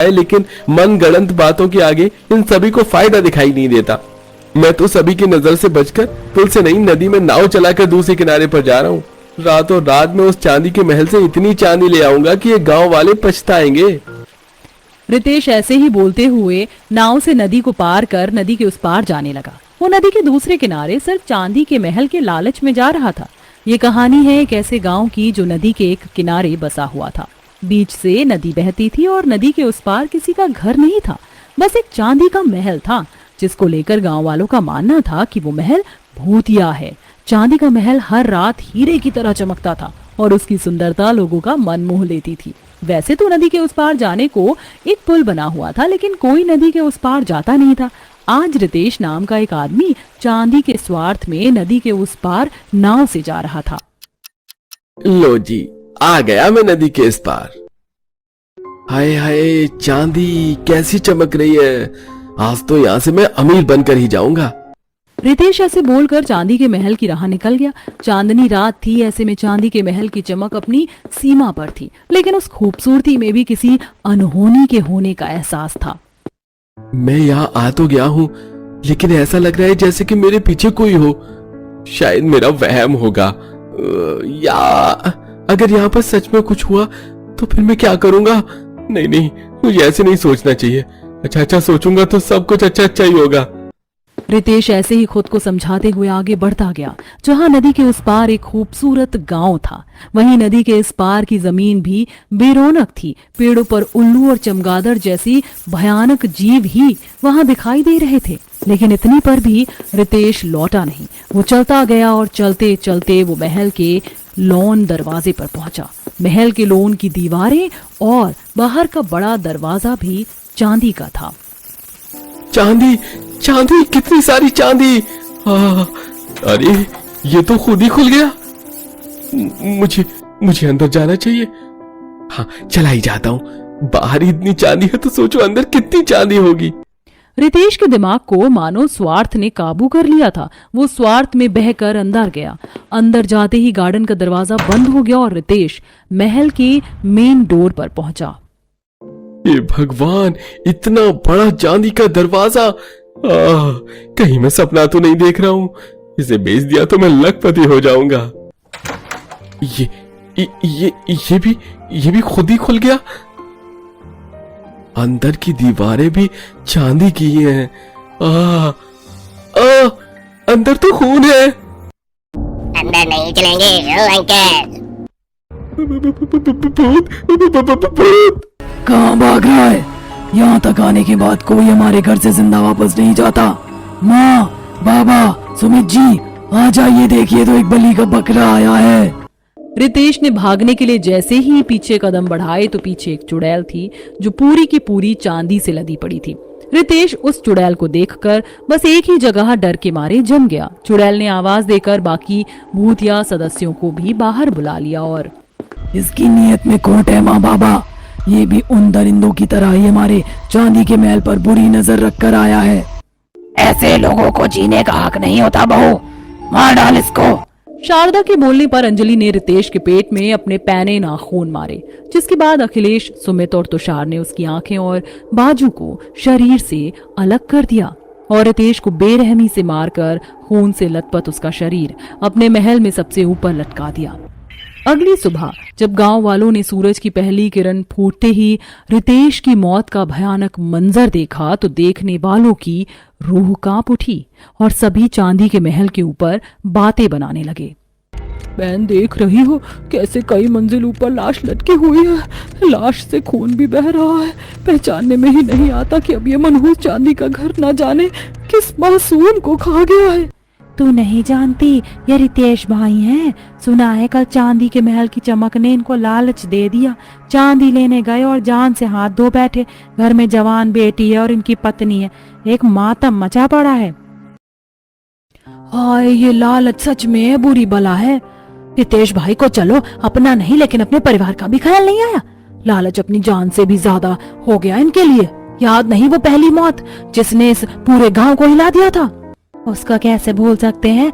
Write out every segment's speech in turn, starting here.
लेकिन मन गढ़ंत बातों के आगे इन सभी को फायदा दिखाई नहीं देता। मैं तो सभी की नजर से बचकर पुल से नहीं नदी में नाव चलाकर दूसरे किनारे पर जा रहा हूँ। रातों रात में उस चांदी के महल से इतनी चांदी ले आऊंगा कि ये गांव वाले पछताएंगे। रितेश ऐसे ही बोलते हुए नाव से नदी को पार कर नदी के उस पार जाने लगा। वो नदी के दूसरे किनारे सिर्फ चांदी के महल के लालच में जा रहा था। ये कहानी है एक ऐसे गांव की जो नदी के एक किनारे बसा हुआ था। बीच से नदी बहती थी और नदी के उस पार किसी का घर नहीं था, बस एक चांदी का महल था जिसको लेकर गांव वालों का मानना था कि वो महल भूतिया है। चांदी का महल हर रात हीरे की तरह चमकता था और उसकी सुंदरता लोगों का मन मोह लेती थी। वैसे तो नदी के उस पार जाने को एक पुल बना हुआ था, लेकिन कोई नदी के उस पार जाता नहीं था। आज रितेश नाम का एक आदमी चांदी के स्वार्थ में नदी के उस पार नाव से जा रहा था। लो जी, आ गया मैं नदी के इस पार। हाय हाय, चांदी कैसी चमक रही है। आज तो यहाँ से मैं अमीर बनकर ही जाऊंगा। रितेश ऐसे बोलकर चांदी के महल की राह निकल गया। चांदनी रात थी, ऐसे में चांदी के महल की चमक अपनी सीमा पर थी, लेकिन उस खूबसूरती में भी किसी अनहोनी के होने का एहसास था। मैं यहाँ आ तो गया हूँ, लेकिन ऐसा लग रहा है जैसे कि मेरे पीछे कोई हो। शायद मेरा वहम होगा, या अगर यहाँ पर सच में कुछ हुआ तो फिर मैं क्या करूंगा। नहीं नहीं, मुझे ऐसे नहीं सोचना चाहिए। अच्छा सोचूंगा तो सब कुछ अच्छा ही होगा। रितेश ऐसे ही खुद को समझाते हुए आगे बढ़ता गया। जहां नदी के उस पार एक खूबसूरत गांव था, वहीं नदी के इस पार की जमीन भी बेरौनक थी। पेड़ों पर उल्लू और चमगादड़ जैसी भयानक जीव ही वहां दिखाई दे रहे थे, लेकिन इतनी पर भी रितेश लौटा नहीं। वो चलता गया और चलते चलते वो महल के लॉन दरवाजे पर पहुंचा। महल के लॉन की दीवारें और बाहर का बड़ा दरवाजा भी चांदी का था। चांदी चांदी, कितनी सारी चांदी। अरे ये तो खुद ही खुल गया। मुझे अंदर जाना चाहिए। हाँ, चला ही जाता हूँ। बाहर ही इतनी चांदी है तो सोचो अंदर कितनी चांदी होगी। रितेश के दिमाग को मानो स्वार्थ ने काबू कर लिया था। वो स्वार्थ में बहकर अंदर गया। अंदर जाते ही गार्डन का दरवाजा बंद हो गया और रितेश महल के मेन डोर पर पहुंचा। ये भगवान, इतना बड़ा चांदी का दरवाजा। कहीं मैं सपना तो नहीं देख रहा हूँ। इसे बेच दिया तो मैं लखपति हो जाऊंगा। ये भी खुद ही खुल गया। अंदर की दीवारें भी चांदी की हैं। अंदर तो खून है। अंदर नहीं चलेंगे अंकल। कहाँ भाग रहा है? यहाँ तक आने के बाद कोई हमारे घर से जिंदा वापस नहीं जाता। माँ, बाबा, सुमित जी, आ जाइए, देखिए तो एक बलि का बकरा आया है। रितेश ने भागने के लिए जैसे ही पीछे कदम बढ़ाए तो पीछे एक चुड़ैल थी जो पूरी की पूरी चांदी से लदी पड़ी थी। रितेश उस चुड़ैल को देखकर बस एक ही जगह डर के मारे जम गया। चुड़ैल ने आवाज देकर बाकी भूतिया सदस्यों को भी बाहर बुला लिया और इसकी नीयत में खोट है माँ बाबा। ये भी उन दरिंदों की तरह ही हमारे चांदी के महल पर बुरी नजर रखकर आया है। ऐसे लोगों को जीने का हक नहीं होता बहू, मार डाल इसको। शारदा के बोलने पर अंजलि ने रितेश के पेट में अपने पैने नाखून मारे, जिसके बाद अखिलेश, सुमित और तुषार ने उसकी आंखें और बाजू को शरीर से अलग कर दिया और रितेश को बेरहमी से मारकर खून से लथपथ उसका शरीर अपने महल में सबसे ऊपर लटका दिया। अगली सुबह जब गांव वालों ने सूरज की पहली किरण फूटते ही रितेश की मौत का भयानक मंजर देखा तो देखने वालों की रूह कांप उठी और सभी चांदी के महल के ऊपर बातें बनाने लगे। बहन, देख रही हो कैसे कई मंजिल ऊपर लाश लटकी हुई है। लाश से खून भी बह रहा है। पहचानने में ही नहीं आता कि अब ये मनहूस चांदी का घर न जाने किस मासूम को खा गया है। तू नहीं जानती, ये रितेश भाई हैं। सुना है कल चांदी के महल की चमक ने इनको लालच दे दिया। चांदी लेने गए और जान से हाथ धो बैठे। घर में जवान बेटी है और इनकी पत्नी है। एक मातम मचा पड़ा है। हाय, ये लालच सच में बुरी बला है। रितेश भाई को चलो अपना नहीं लेकिन अपने परिवार का भी ख्याल नहीं आया। लालच अपनी जान से भी ज्यादा हो गया इनके लिए। याद नहीं वो पहली मौत जिसने इस पूरे गांव को हिला दिया था? उसका कैसे भूल सकते हैं?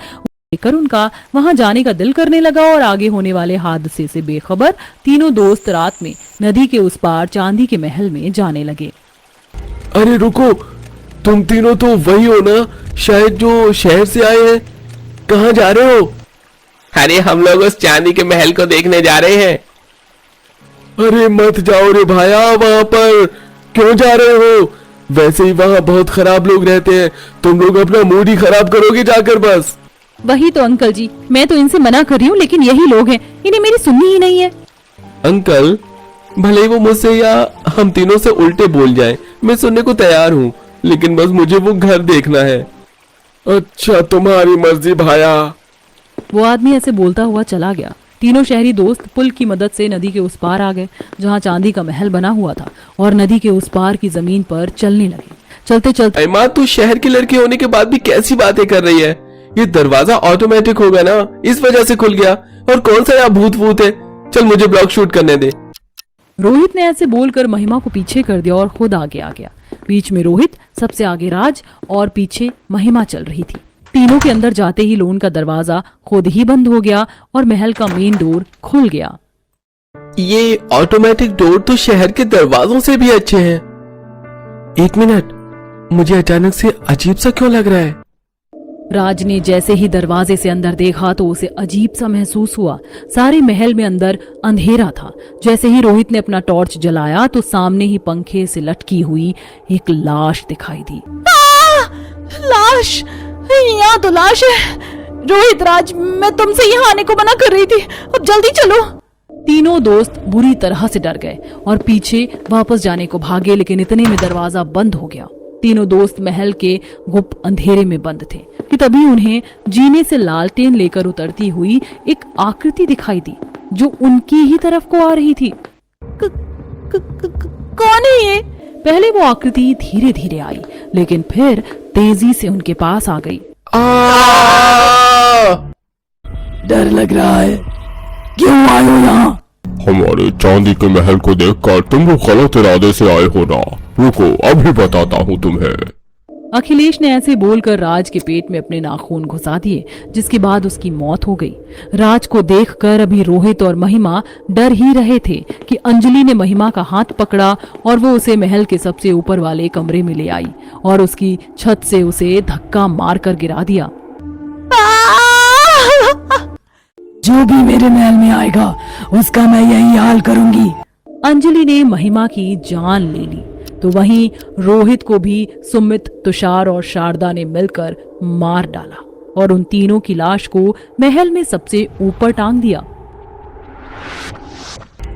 देखकर उनका वहां जाने का दिल करने लगा और आगे होने वाले हादसे से बेखबर तीनों दोस्त रात में नदी के उस पार चांदी के महल में जाने लगे। अरे रुको, तुम तीनों तो वही हो ना, शायद जो शहर से आए हैं। कहाँ जा रहे हो? अरे हम लोग उस चांदी के महल को देखने जा रहे हैं। अरे मत जाओ रे भाया, वहां पर क्यों जा रहे हो? वैसे ही वहां बहुत खराब लोग रहते हैं, तुम लोग अपना मूड ही खराब करोगे जाकर बस। वही तो अंकल जी, मैं तो इनसे मना कर रही हूँ लेकिन यही लोग हैं, इन्हें मेरी सुननी ही नहीं है। अंकल, भले ही वो मुझसे या हम तीनों से उल्टे बोल जाए, मैं सुनने को तैयार हूँ, लेकिन बस मुझे वो घर देखना है। अच्छा, तुम्हारी मर्जी भाया। वो आदमी ऐसे बोलता हुआ चला गया। तीनों शहरी दोस्त पुल की मदद से नदी के उस पार आ गए जहाँ चांदी का महल बना हुआ था और नदी के उस पार की जमीन पर चलने लगे। चलते चलते माँ, तू शहर की लड़की होने के बाद भी कैसी बातें कर रही है? ये दरवाजा ऑटोमेटिक होगा ना, इस वजह से खुल गया। और कौन सा यहाँ भूत भूत है? चल मुझे ब्लॉग शूट करने दे। रोहित ने ऐसे बोलकर महिमा को पीछे कर दिया और खुद आगे आ गया। बीच में रोहित, सबसे आगे राज और पीछे महिमा चल रही थी। तीनों के अंदर जाते ही लोन का दरवाजा खुद ही बंद हो गया और महल का मेन डोर खुल गया। ये ऑटोमेटिक डोर तो शहर के दरवाजों से भी अच्छे हैं। एक मिनट, मुझे अचानक से अजीब सा क्यों लग रहा है? राज ने जैसे ही दरवाजे से अंदर देखा तो उसे अजीब सा महसूस हुआ। सारे महल में अंदर अंधेरा था। जैसे ही रोहित ने अपना टॉर्च जलाया तो सामने ही पंखे से लटकी हुई एक लाश दिखाई दी। लाश, यहाँ तो लाश है। रोहित, राज, मैं तुमसे यहाँ आने को मना कर रही थी, अब जल्दी चलो। तीनों दोस्त बुरी तरह से डर गए और पीछे वापस जाने को भागे, लेकिन इतने में दरवाजा बंद हो गया। तीनों दोस्त महल के गुप्त अंधेरे में बंद थे कि तभी उन्हें जीने से लालटेन लेकर उतरती हुई एक आकृति दिखाई दी जो उनकी ही तरफ को आ रही थी। कौन है ये? पहले वो आकृति धीरे धीरे आई, लेकिन फिर तेजी से उनके पास आ गई। डर लग रहा है, क्यों आए हो यहाँ? हमारे चांदी के महल को देखकर तुम लोग गलत इरादे से आए हो ना? रुको, अभी बताता हूँ तुम्हें। अखिलेश ने ऐसे बोलकर राज के पेट में अपने नाखून घुसा दिए, जिसके बाद उसकी मौत हो गई। राज को देखकर अभी रोहित और महिमा डर ही रहे थे कि अंजलि ने महिमा का हाथ पकड़ा और वो उसे महल के सबसे ऊपर वाले कमरे में ले आई और उसकी छत से उसे धक्का मारकर गिरा दिया। जो भी मेरे महल में आएगा उसका मैं यही हाल करूंगी। अंजलि ने महिमा की जान ले ली तो वहीं रोहित को भी सुमित, तुषार और शारदा ने मिलकर मार डाला और उन तीनों की लाश को महल में सबसे ऊपर टांग दिया।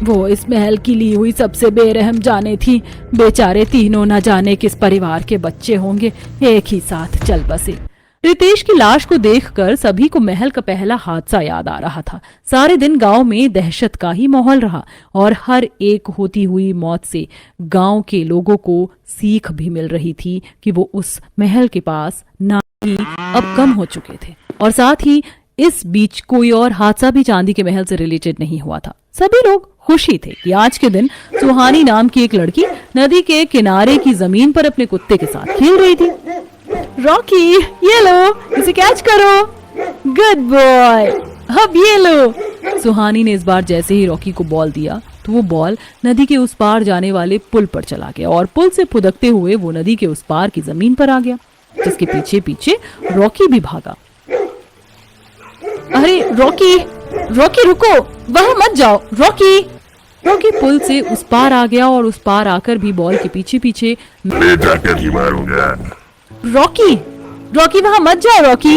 वो इस महल की ली हुई सबसे बेरहम जाने थी। बेचारे तीनों न जाने किस परिवार के बच्चे होंगे, एक ही साथ चल बसे। रितेश की लाश को देखकर सभी को महल का पहला हादसा याद आ रहा था। सारे दिन गांव में दहशत का ही माहौल रहा और हर एक होती हुई मौत से गांव के लोगों को सीख भी मिल रही थी कि वो उस महल के पास ना ही अब कम हो चुके थे। और साथ ही इस बीच कोई और हादसा भी चांदी के महल से रिलेटेड नहीं हुआ था। सभी लोग खुशी थे कि आज के दिन सुहानी नाम की एक लड़की नदी के किनारे की जमीन पर अपने कुत्ते के साथ खेल रही थी। रॉकी, ये लो, इसे कैच करो। गुड बॉय, अब ये लो। सुहानी ने इस बार जैसे ही रॉकी को बॉल दिया तो वो बॉल नदी के उस पार जाने वाले पुल पर चला गया और पुल से फुदकते हुए वो नदी के उस पार की जमीन पर आ गया, जिसके पीछे पीछे रॉकी भी भागा। अरे रॉकी, रॉकी रुको, वहां मत जाओ। रॉकी रॉकी पुल से उस पार आ गया और उस पार आकर भी बॉल के पीछे पीछे रॉकी, रॉकी वहां मत जाओ। रॉकी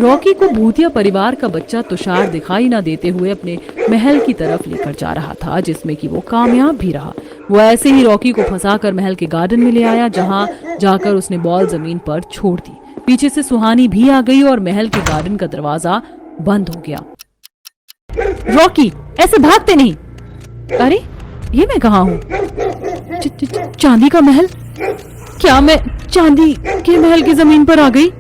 रॉकी को भूतिया परिवार का बच्चा तुषार दिखाई न देते हुए अपने महल की तरफ लेकर जा रहा था, जिसमें कि वो कामयाब भी रहा। वो ऐसे ही रॉकी को फंसाकर महल के गार्डन में ले आया, जहां जाकर उसने बॉल जमीन पर छोड़ दी। पीछे से सुहानी भी आ गई और महल के गार्डन का दरवाजा बंद हो गया। रॉकी, ऐसे भागते नहीं। अरे ये मैं कहाँ हूँ? चांदी का महल? क्या मैं चांदी के महल की जमीन पर आ गई?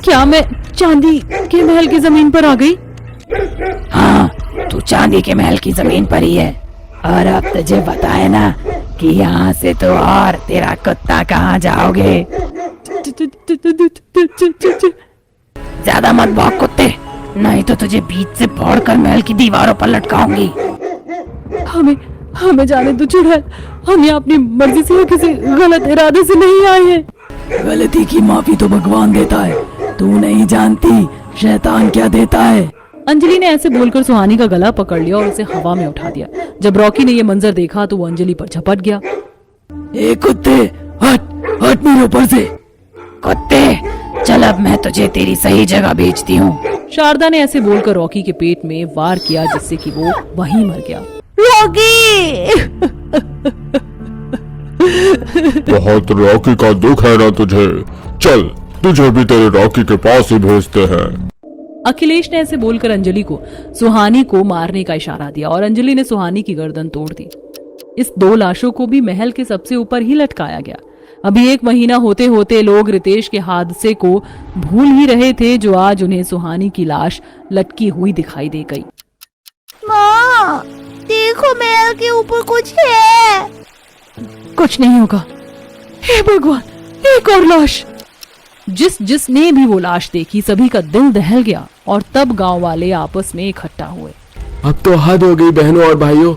क्या मैं चांदी के महल की जमीन पर आ गई? हाँ, तू चांदी के महल की जमीन पर ही है। और अब तुझे बताए ना कि यहाँ से तो और तेरा कुत्ता कहाँ जाओगे। ज्यादा मत भौंक कुत्ते, नहीं तो तुझे बीच से फोड़कर महल की दीवारों पर लटकाऊंगी। हमें जाने दो चुड़ैल, हम यहाँ अपनी मर्जी से या किसी गलत इरादे से नहीं आए हैं। गलती की माफी तो भगवान देता है, तू नहीं जानती शैतान क्या देता है। अंजलि ने ऐसे बोलकर सुहानी का गला पकड़ लिया और उसे हवा में उठा दिया। जब रॉकी ने ये मंजर देखा तो वो अंजलि पर झपट गया। ए कुत्ते, हट मेरे ऊपर से। कुत्ते, चल अब मैं तुझे तेरी सही जगह भेजती हूँ। शारदा ने ऐसे बोलकर रॉकी के पेट में वार किया जिससे कि वो वहीं मर गया। बहुत रॉकी का दुख है ना तुझे, चल तुझे भी तेरे रॉकी के पास ही भेजते हैं। अखिलेश ने ऐसे बोलकर अंजलि को सुहानी को मारने का इशारा दिया और अंजलि ने सुहानी की गर्दन तोड़ दी। इस 2 लाशों को भी महल के सबसे ऊपर ही लटकाया गया। अभी 1 महीना होते होते लोग रितेश के हादसे को भूल ही रहे थे, जो आज उन्हें सुहानी की लाश लटकी हुई दिखाई दे गई। माँ, देखो महल के ऊपर कुछ है। कुछ नहीं होगा। हे भगवान, एक और लाश। जिसने भी वो लाश देखी सभी का दिल दहल गया और तब गांव वाले आपस में इकट्ठा हुए। अब तो हद हो गई बहनों और भाइयों,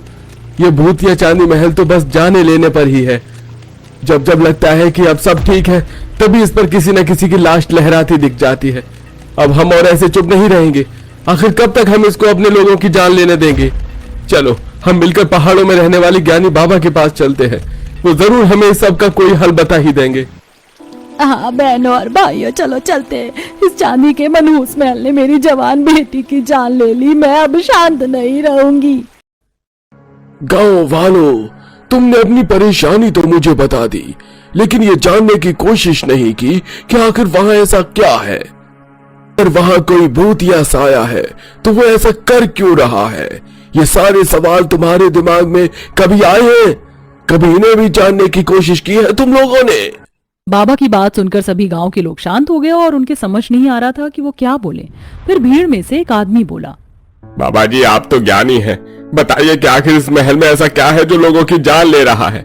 ये भूतिया चांदी महल तो बस जाने लेने पर ही है। जब जब लगता है कि अब सब ठीक है, तभी इस पर किसी न किसी की लाश लहराती दिख जाती है। अब हम और ऐसे चुप नहीं रहेंगे। आखिर कब तक हम इसको अपने लोगों की जान लेने देंगे? चलो हम मिलकर पहाड़ों में रहने वाले ज्ञानी बाबा के पास चलते हैं, वो जरूर हमें इस सब का कोई हल बता ही देंगे। हाँ बहनों और भाइयों, चलो चलते हैं। इस चांदी के मनहूस महल ने मेरी जवान बेटी की जान ले ली, मैं अब शांत नहीं रहूंगी। गांव वालों, तुमने अपनी परेशानी तो मुझे बता दी, लेकिन ये जानने की कोशिश नहीं की कि आखिर वहां ऐसा क्या है। अगर वहां कोई भूत या साया है तो वो ऐसा कर क्यों रहा है? ये सारे सवाल तुम्हारे दिमाग में कभी आए हैं? कभी इन्हें भी जानने की कोशिश की है तुम लोगों ने? बाबा की बात सुनकर सभी गांव के लोग शांत हो गए और उनके समझ नहीं आ रहा था कि वो क्या बोले। फिर भीड़ में से एक आदमी बोला, बाबा जी आप तो ज्ञानी हैं, बताइए कि आखिर इस महल में ऐसा क्या है जो लोगों की जान ले रहा है।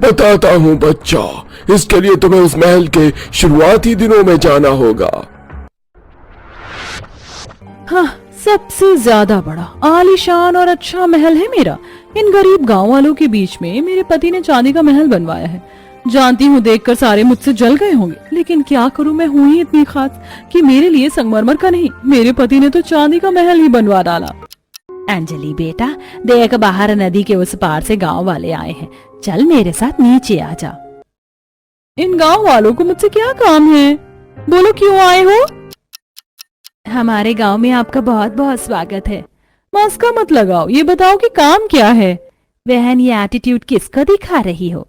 बताता हूँ बच्चा, इसके लिए तुम्हें उस महल के शुरुआती दिनों में जाना होगा। हाँ, सबसे ज्यादा बड़ा आलीशान और अच्छा महल है मेरा। इन गरीब गांव वालों के बीच में मेरे पति ने चांदी का महल बनवाया है। जानती हूँ देखकर सारे मुझसे जल गए होंगे, लेकिन क्या करूँ, मैं हूँ ही इतनी खास कि मेरे लिए संगमरमर का नहीं, मेरे पति ने तो चांदी का महल ही बनवा डाला। अंजलि बेटा, देख बाहर नदी के उस पार से गांव वाले आए हैं, चल मेरे साथ नीचे आ जा। इन गांव वालों को मुझसे क्या काम है? बोलो क्यों आए हो? हमारे गांव में आपका बहुत बहुत स्वागत है। मास्क का मत लगाओ, ये बताओ कि काम क्या है? बहन, ये एटीट्यूड किसको दिखा रही हो?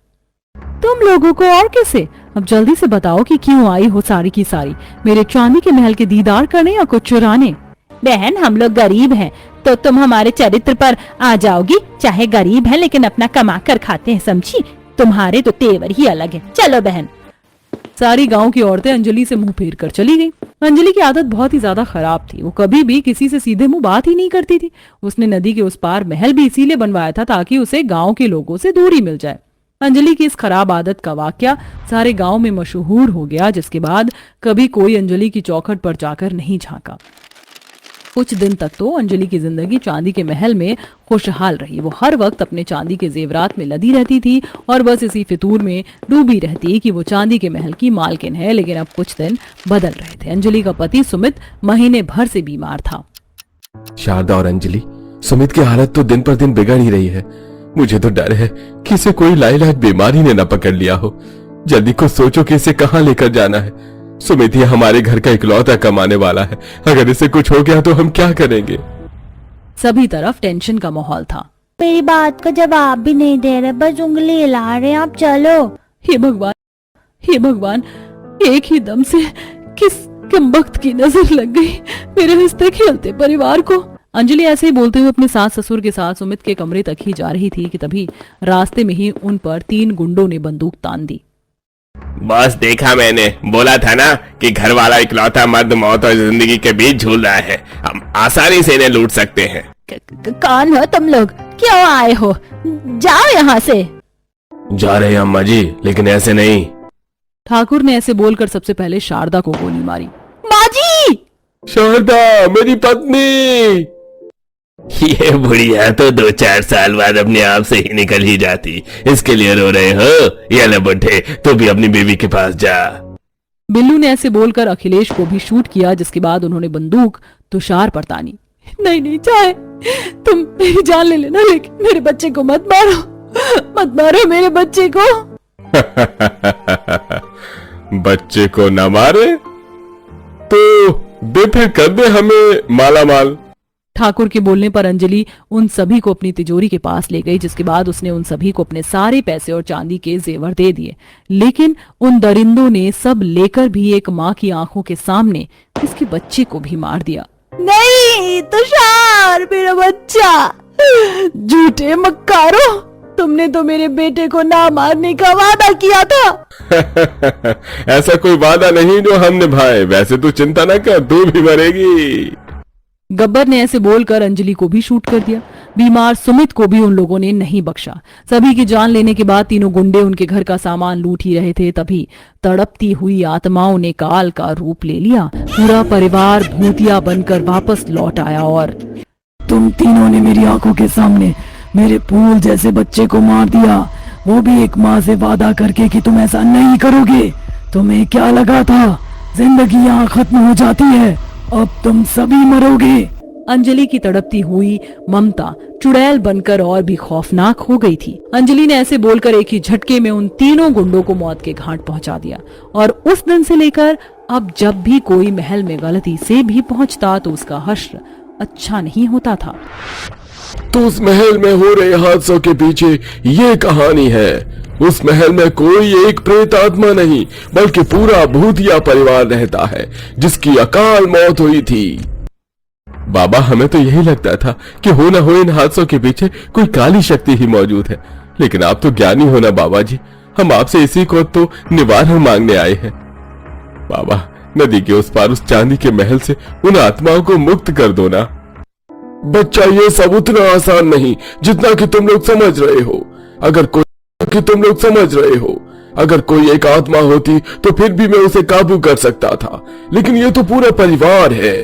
तुम लोगों को और किसे? अब जल्दी से बताओ कि क्यों आई हो सारी की सारी, मेरे चांदी के महल के दीदार करने या कुछ चुराने? बहन, हम लोग गरीब हैं, तो तुम हमारे चरित्र पर आ जाओगी। चाहे गरीब है लेकिन अपना कमा कर खाते हैं, समझी? तुम्हारे तो तेवर ही अलग है। चलो बहन। सारी गांव की औरतें अंजलि से मुंह फेर कर चली गईं। अंजलि की आदत बहुत ही ज्यादा खराब थी, वो कभी भी किसी से सीधे मुंह बात ही नहीं करती थी। उसने नदी के उस पार महल भी इसीलिए बनवाया था ताकि उसे गांव के लोगों से दूरी मिल जाए। अंजलि की इस खराब आदत का वाकया सारे गांव में मशहूर हो गया, जिसके बाद कभी कोई अंजलि की चौखट पर जाकर नहीं झांका। कुछ दिन तक तो अंजलि की जिंदगी चांदी के महल में खुशहाल रही। वो हर वक्त अपने चांदी के जेवरात में लदी रहती थी और बस इसी फितूर में डूबी रहती कि वो चांदी के महल की मालकिन है। लेकिन अब कुछ दिन बदल रहे थे। अंजलि का पति सुमित महीने भर से बीमार था। शारदा और अंजलि, सुमित की हालत तो दिन पर दिन बिगड़ ही रही है। मुझे तो डर है कि इसे कोई लाइलाज बीमारी ने न पकड़ लिया हो। जल्दी को सोचो कि इसे कहाँ लेकर जाना है। सुमित ही हमारे घर का इकलौता कमाने वाला है, अगर इसे कुछ हो गया तो हम क्या करेंगे? सभी तरफ टेंशन का माहौल था। मेरी बात का जवाब भी नहीं दे रहे, बस उंगली हिला रहे हैं। आप चलो। हे भगवान, हे भगवान, एक ही दम से किस कमबख्त की नजर लग गई मेरे हंसते खेलते परिवार को। अंजलि ऐसे ही बोलते हुए अपने सास ससुर के साथ सुमित के कमरे तक ही जा रही थी कि तभी रास्ते में ही उन पर 3 गुंडों ने बंदूक तान दी। बस देखा मैंने, बोला था ना कि घर वाला इकलौता मर्द मौत और जिंदगी के बीच झूल रहा है। हम आसानी से इन्हें लूट सकते हैं। कौन हो तुम लोग? क्यों आए हो? जाओ यहाँ से। जा रहे हैं अम्मा जी, लेकिन ऐसे नहीं। ठाकुर ने ऐसे बोलकर सबसे पहले शारदा को गोली मारी। माँ जी, शारदा, मेरी पत्नी। ये बुढ़िया तो 2-4 साल बाद अपने आप से ही निकल ही जाती, इसके लिए रो रहे हो? या ले बुढ़े, तू भी अपनी बीवी के पास जा। बिल्लू ने ऐसे बोलकर अखिलेश को भी शूट किया, जिसके बाद उन्होंने बंदूक तुषार पर तानी। नहीं नहीं, चाहे तुम मेरी जान ले लेना, लेकिन मेरे बच्चे को मत मारो, मत मारो मेरे बच्चे को। बच्चे को न मारे तो दे, फिर कर दे हमें माला माल। ठाकुर के बोलने पर अंजलि उन सभी को अपनी तिजोरी के पास ले गई, जिसके बाद उसने उन सभी को अपने सारे पैसे और चांदी के जेवर दे दिए। लेकिन उन दरिंदों ने सब लेकर भी एक माँ की आंखों के सामने उसके बच्चे को भी मार दिया। नहीं तुषार, मेरा बच्चा, झूठे मक्कारो, तुमने तो मेरे बेटे को ना मारने का वादा किया था। ऐसा कोई वादा नहीं जो हम निभाए। वैसे तू चिंता न कर, तू भी मरेगी। गब्बर ने ऐसे बोलकर अंजलि को भी शूट कर दिया। बीमार सुमित को भी उन लोगों ने नहीं बख्शा। सभी की जान लेने के बाद तीनों गुंडे उनके घर का सामान लूट ही रहे थे, तभी तड़पती हुई आत्माओं ने काल का रूप ले लिया। पूरा परिवार भूतिया बनकर वापस लौट आया और तुम तीनों ने मेरी आंखों के सामने मेरे फूल जैसे बच्चे को मार दिया, वो भी एक माँ से वादा करके कि तुम ऐसा नहीं करोगे। तुम्हें क्या लगा था जिंदगी यहाँ खत्म हो जाती है? अब तुम सभी मरोगे। अंजलि की तड़पती हुई ममता चुड़ैल बनकर और भी खौफनाक हो गई थी। अंजलि ने ऐसे बोलकर एक ही झटके में उन तीनों गुंडों को मौत के घाट पहुंचा दिया। और उस दिन से लेकर अब जब भी कोई महल में गलती से भी पहुंचता तो उसका हश्र अच्छा नहीं होता था। तो उस महल में हो रहे हादसों के पीछे ये कहानी है। उस महल में कोई एक प्रेत आत्मा नहीं, बल्कि पूरा भूतिया परिवार रहता है, जिसकी अकाल मौत हुई थी। बाबा, हमें तो यही लगता था कि हो न हो इन हादसों के पीछे कोई काली शक्ति ही मौजूद है, लेकिन आप तो ज्ञानी हो ना बाबा जी। हम आपसे इसी को तो निवारण मांगने आए हैं। बाबा, नदी के उस पार उस चांदी के महल से उन आत्माओं को मुक्त कर दो ना। बच्चा, ये सब उतना आसान नहीं जितना कि तुम लोग समझ रहे हो। अगर कोई एक आत्मा होती तो फिर भी मैं उसे काबू कर सकता था, लेकिन ये तो पूरा परिवार है।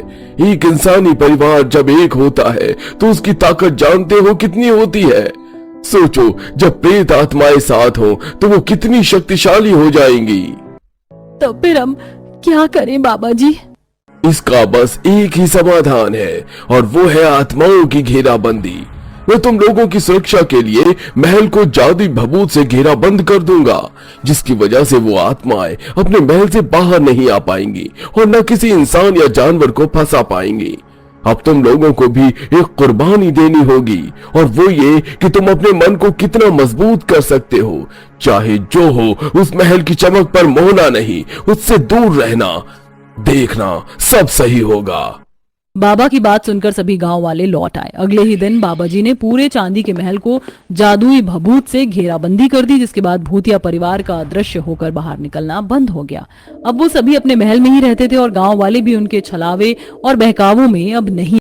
एक इंसानी परिवार जब एक होता है तो उसकी ताकत जानते हो कितनी होती है। सोचो, जब प्रेत आत्माएं साथ हो तो वो कितनी शक्तिशाली हो जाएंगी। तो फिर हम क्या करें बाबा जी? इसका बस एक ही समाधान है, और वो है आत्माओं की घेराबंदी। मैं तुम लोगों की सुरक्षा के लिए महल को जादुई भभूत से घेरा बंद कर दूंगा, जिसकी वजह से वो आत्माएं अपने महल से बाहर नहीं आ पाएंगी और न किसी इंसान या जानवर को फंसा पाएंगी। अब तुम लोगों को भी एक कुर्बानी देनी होगी, और वो ये कि तुम अपने मन को कितना मजबूत कर सकते हो। चाहे जो हो, उस महल की चमक पर मोहना नहीं, उससे दूर रहना। देखना, सब सही होगा। बाबा की बात सुनकर सभी गांव वाले लौट आए। अगले ही दिन बाबा जी ने पूरे चांदी के महल को जादुई भभूत से घेराबंदी कर दी, जिसके बाद भूतिया परिवार का अदृश्य होकर बाहर निकलना बंद हो गया। अब वो सभी अपने महल में ही रहते थे और गांव वाले भी उनके छलावे और बहकावों में अब नहीं